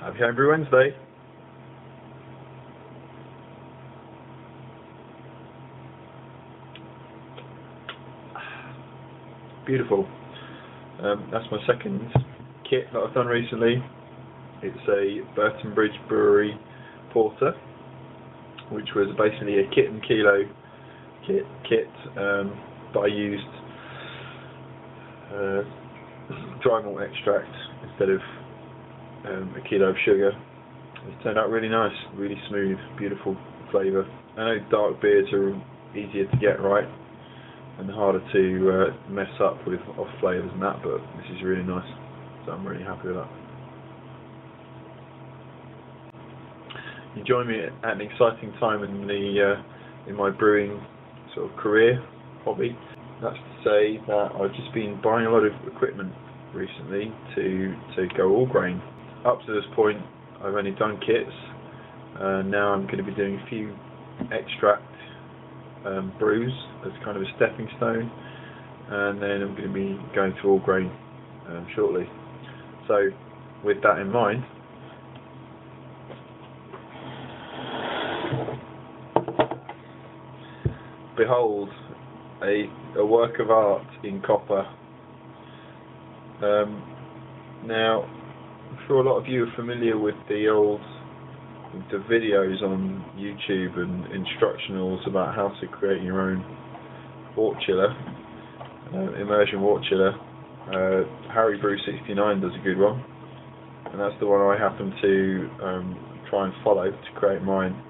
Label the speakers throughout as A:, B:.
A: Happy Brew Wednesday. Beautiful. That's my second kit that I've done recently. It's a Burton Bridge Brewery porter, which was basically a kit and kilo kit, but I used dry malt extract instead of a kilo of sugar. It's turned out really nice, really smooth, beautiful flavour. I know dark beers are easier to get right and harder to mess up with off flavours and that, but this is really nice, so I'm really happy with that. You join me at an exciting time in my brewing sort of career, hobby. That's to say that I've just been buying a lot of equipment recently to go all grain. Up to this point I've only done kits, now I'm going to be doing a few extract brews as kind of a stepping stone, and then I'm going to be going to all grain shortly. So with that in mind, behold a work of art in copper. Now, I'm sure a lot of you are familiar with the videos on YouTube and instructionals about how to create your own wort chiller, immersion wort chiller. Harry Brew 69 does a good one, and that's the one I happen to try and follow to create mine.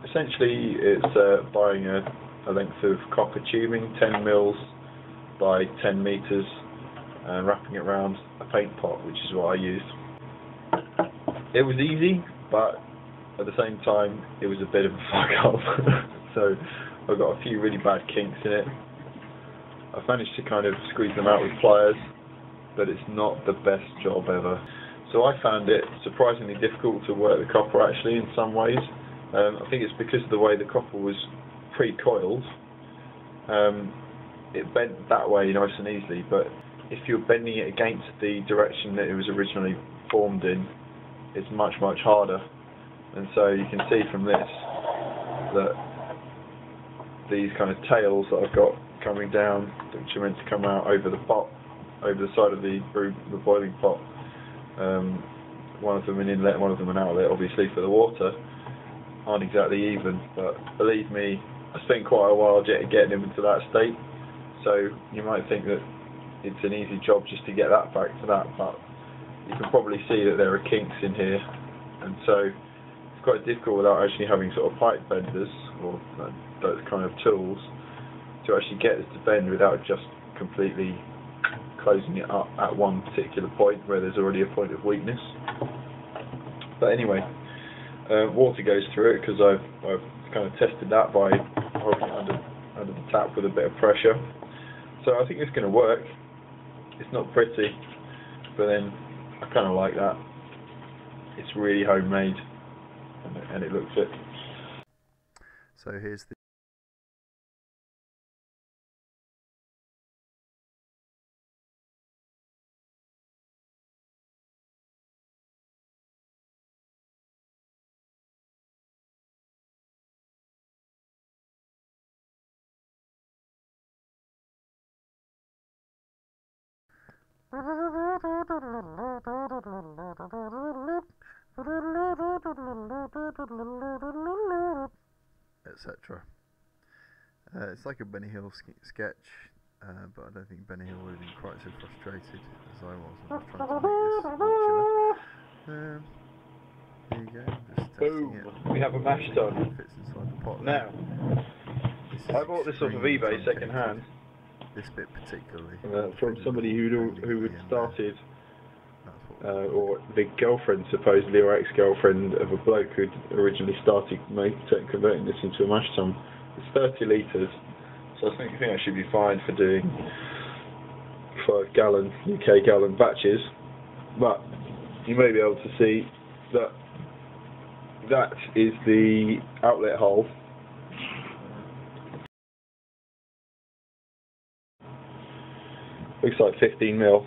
A: Essentially, it's buying a length of copper tubing, 10 mils by 10 meters, and wrapping it around a paint pot, which is what I used. It was easy, but at the same time it was a bit of a fuck up. So I've got a few really bad kinks in it. I've managed to kind of squeeze them out with pliers, but it's not the best job ever. So I found it surprisingly difficult to work the copper actually in some ways. I think it's because of the way the copper was pre-coiled. It bent that way nice and easily, but if you're bending it against the direction that it was originally formed in, it's much harder. And so you can see from this that these kind of tails that I've got coming down, which are meant to come out over the pot, over the side of the boiling pot, one of them an inlet, one of them an outlet, obviously for the water, aren't exactly even. But believe me, I spent quite a while getting them into that state. So you might think that it's an easy job just to get that back to that, but you can probably see that there are kinks in here, and so it's quite difficult without actually having sort of pipe benders or those kind of tools to actually get this to bend without just completely closing it up at one particular point where there's already a point of weakness. But anyway, water goes through it because I've kind of tested that by holding it under the tap with a bit of pressure. So I think it's going to work. It's not pretty, but then I kind of like that. It's really homemade, and it looks it.
B: So here's the etc. It's like a Benny Hill sketch, but I don't think Benny Hill would have been quite so frustrated as I was when I was trying to make this chiller. There you go, just testing it.
A: We have a mash done.
B: It fits inside the pot.
A: Now, I bought this off of eBay second hand.
B: This bit particularly.
A: From somebody who had started, or the girlfriend supposedly, or ex-girlfriend of a bloke who'd originally started converting this into a mash tun. It's 30 litres, so I think I should be fine for doing 5 gallon, UK gallon batches, but you may be able to see that that is the outlet hole. Looks like 15 mil,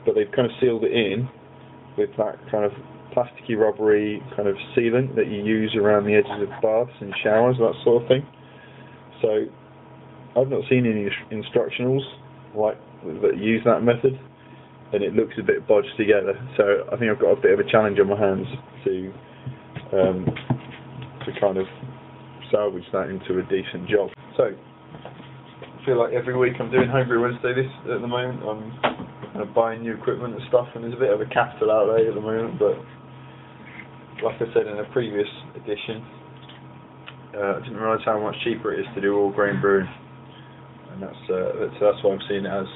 A: but they've kind of sealed it in with that kind of plasticky, rubbery kind of sealant that you use around the edges of baths and showers, that sort of thing. So I've not seen any instructionals like that use that method, and it looks a bit bodged together. So I think I've got a bit of a challenge on my hands to kind of salvage that into a decent job. So I feel like every week I'm doing Brew Wednesday at the moment. I'm kind of buying new equipment and stuff, and there's a bit of a capital outlay at the moment, but like I said in a previous edition, I didn't realise how much cheaper it is to do all grain brewing, and that's why I'm seeing it as,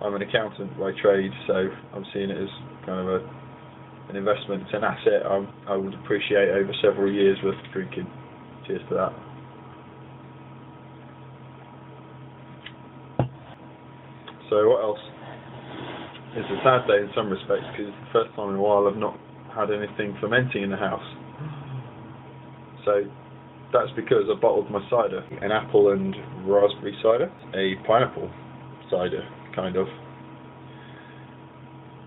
A: I'm an accountant by trade, so I'm seeing it as kind of an investment, it's an asset I would appreciate over several years worth of drinking. Cheers to that. So what else? It's a sad day in some respects because it's the first time in a while I've not had anything fermenting in the house. So that's because I bottled my cider, an apple and raspberry cider, a pineapple cider, kind of.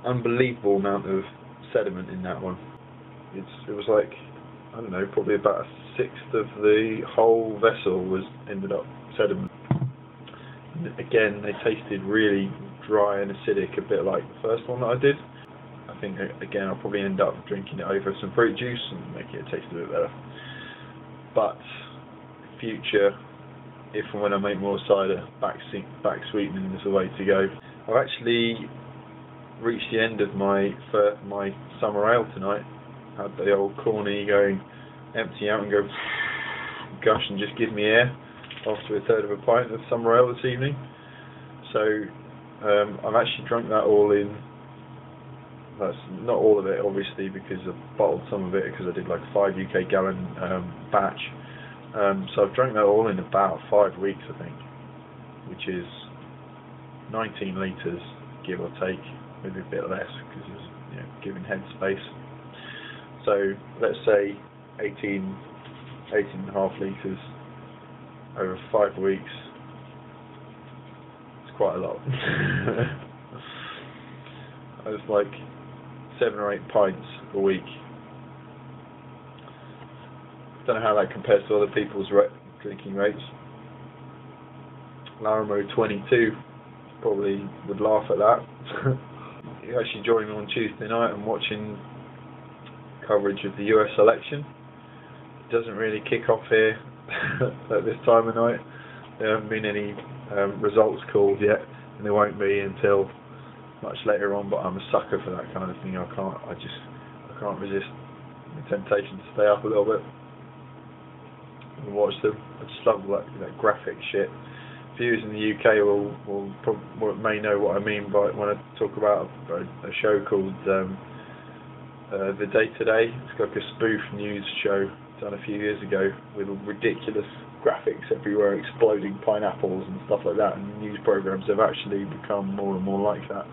A: Unbelievable amount of sediment in that one. It was like, I don't know, probably about a sixth of the whole vessel ended up sediment. And again, they tasted really dry and acidic, a bit like the first one that I did. I think again I'll probably end up drinking it over some fruit juice and making it taste a bit better. But future, if and when I make more cider, back sweetening is the way to go. I've actually reached the end of my summer ale tonight. Had the old corny going empty out and go gush and just give me air after a third of a pint of summer ale this evening. So I've actually drunk that all in. That's not all of it, obviously, because I bottled some of it because I did like a 5 UK gallon batch. So I've drunk that all in about 5 weeks, I think, which is 19 litres, give or take, maybe a bit less because it's giving head space. So let's say 18.5 litres over 5 weeks. It's quite a lot. It's like 7 or 8 pints a week. Don't know how that compares to other people's drinking rates. Laramo 22 probably would laugh at that. You actually joined me on Tuesday night and watching coverage of the US election. It doesn't really kick off here at this time of night. There haven't been any results called yet, and there won't be until much later on. But I'm a sucker for that kind of thing. I can't resist the temptation to stay up a little bit and watch them. I just love that graphic shit. Viewers in the UK may know what I mean by when I talk about a show called The Day Today. It's like a spoof news show done a few years ago with ridiculous graphics everywhere, exploding pineapples and stuff like that, and news programs have actually become more and more like that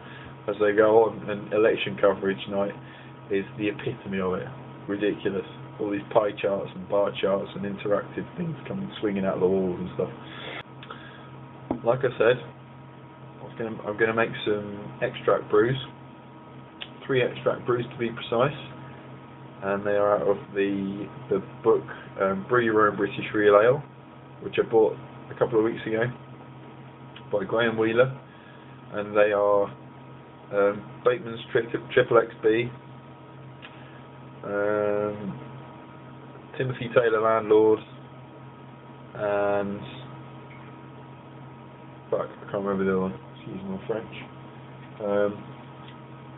A: as they go on, and election coverage night is the epitome of it. Ridiculous. All these pie charts and bar charts and interactive things coming swinging out of the walls and stuff. Like I said, I'm going to make some extract brews, 3 extract brews to be precise, and they are out of the book Brew Your Own British Real Ale, which I bought a couple of weeks ago by Graham Wheeler, and they are Bateman's Triple XB, Timothy Taylor Landlord, and fuck, I can't remember the other one, excuse my French.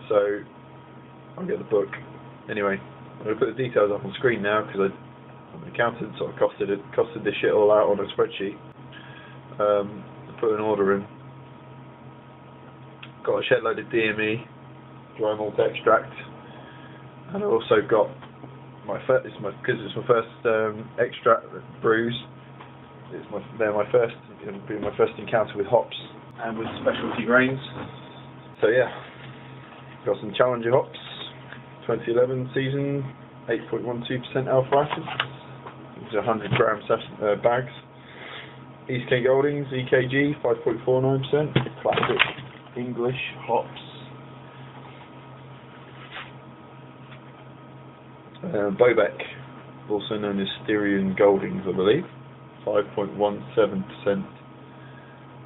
A: So I'll get the book. Anyway, I'm going to put the details up on screen now because I'm an accountant, so I costed this shit all out on a spreadsheet. I put an order in. Got a shed load of DME, dry malt extract, and I also got because it's my first extract brews. It'll be my first encounter with hops and with specialty grains. So yeah, got some Challenger hops, 2011 season, 8.12% alpha acid. These are 100 gram bags. Eastgate Goldings, EKG, 5.49%. Classic English hops. Bobek, also known as Styrian Goldings, I believe. 5.17%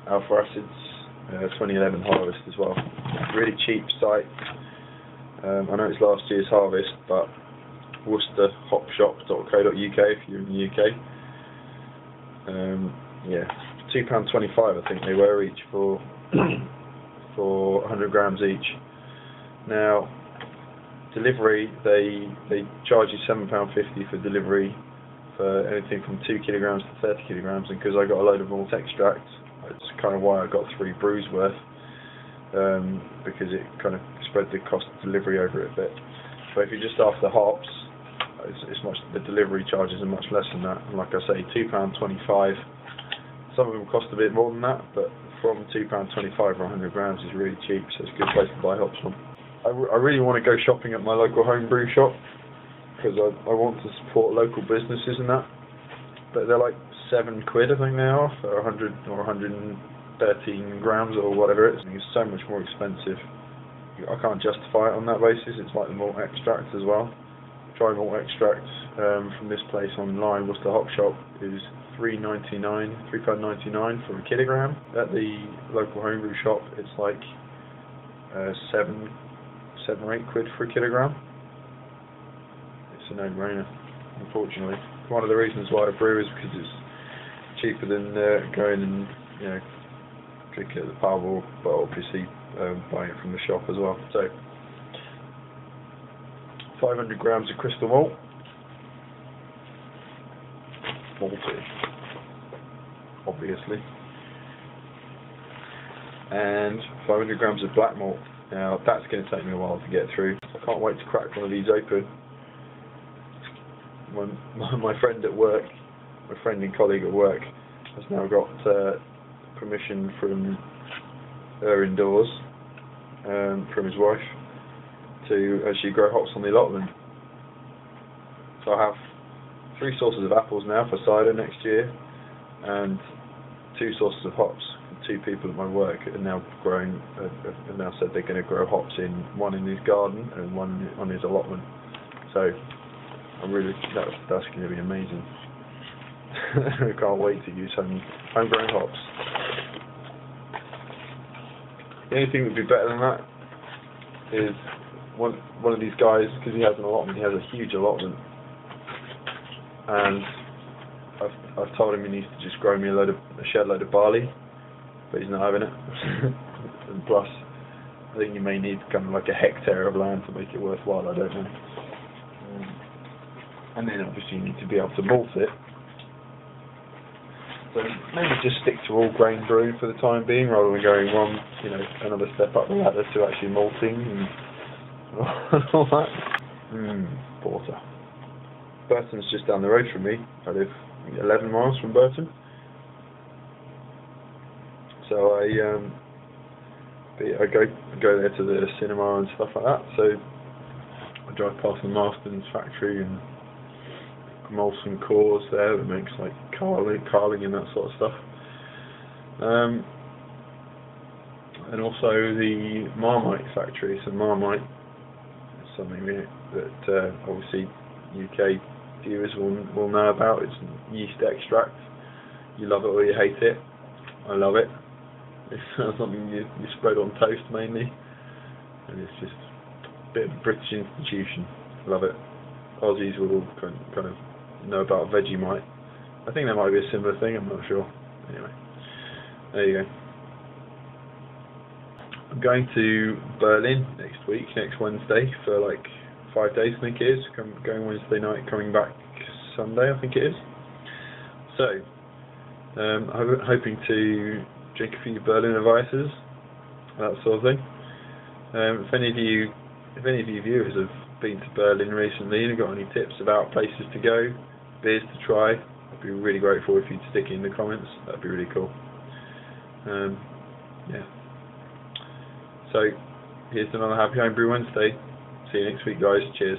A: alpha acids, 2011 harvest as well. Really cheap site. I know it's last year's harvest, but worcesterhopshop.co.uk if you're in the UK. Yeah, £2.25 I think they were each for for 100 grams each. Now, delivery, they charge you £7.50 for delivery for anything from 2 kilograms to 30 kilograms, and because I got a load of malt extract, that's kind of why I got 3 brews worth, because it kind of spread the cost of delivery over it a bit. But if you're just after hops, it's much, the delivery charges are much less than that. And like I say, £2.25. Some of them cost a bit more than that, but from £2.25 for 100 grams is really cheap, so it's a good place to buy hops from. I really want to go shopping at my local homebrew shop, because I want to support local businesses and that, but they're like £7 I think they are for 100 or 113 grams or whatever it is. It's so much more expensive. I can't justify it on that basis. It's like the malt extract as well. Dry malt extract from this place online, Worcester Hop Shop, is £3.99 for a kilogram. At the local homebrew shop, it's like £7 or £8 for a kilogram. It's a no-brainer, unfortunately. One of the reasons why I brew is because it's cheaper than going and drinking at the pub, but obviously buying it from the shop as well. So 500 grams of crystal malt, malty, obviously, and 500 grams of black malt. Now that's going to take me a while to get through. I can't wait to crack one of these open. My friend at work, my friend and colleague at work, has now got permission from her indoors, from his wife, to actually grow hops on the allotment. So I have 3 sources of apples now for cider next year, and 2 sources of hops. 2 people at my work are now growing, have now said they're going to grow hops in, one in his garden and one on his allotment. So I'm really, that's going to be amazing. I can't wait to use homegrown hops. The only thing that would be better than that is one of these guys, because he has an allotment, he has a huge allotment, and I've told him he needs to just grow me a shed load of barley, but he's not having it. And plus, I think you may need kind of like a hectare of land to make it worthwhile, I don't know. And then obviously you need to be able to malt it. So maybe just stick to all grain brewing for the time being, rather than going another step up the ladder to actually malting and all that. Porter. Burton's just down the road from me. I live 11 miles from Burton. So I go there to the cinema and stuff like that. So I drive past the Marston's factory and Molson Coors there that makes like carling and that sort of stuff. And also the Marmite factory. So Marmite is something that obviously UK viewers will know about. It's yeast extract. You love it or you hate it. I love it. It's something you spread on toast mainly, and it's just a bit of a British institution. Love it. Aussies will all kind of know about Vegemite. I think there might be a similar thing, I'm not sure. Anyway, there you go. I'm going to Berlin next Wednesday, for like 5 days I think it is. Going Wednesday night, coming back Sunday I think it is. So, I'm hoping to drink a few Berliner Weisses, that sort of thing. If any of you viewers have been to Berlin recently and have got any tips about places to go, beers to try, I'd be really grateful if you'd stick it in the comments. That'd be really cool. Yeah. So here's another Happy Homebrew Wednesday. See you next week, guys. Cheers.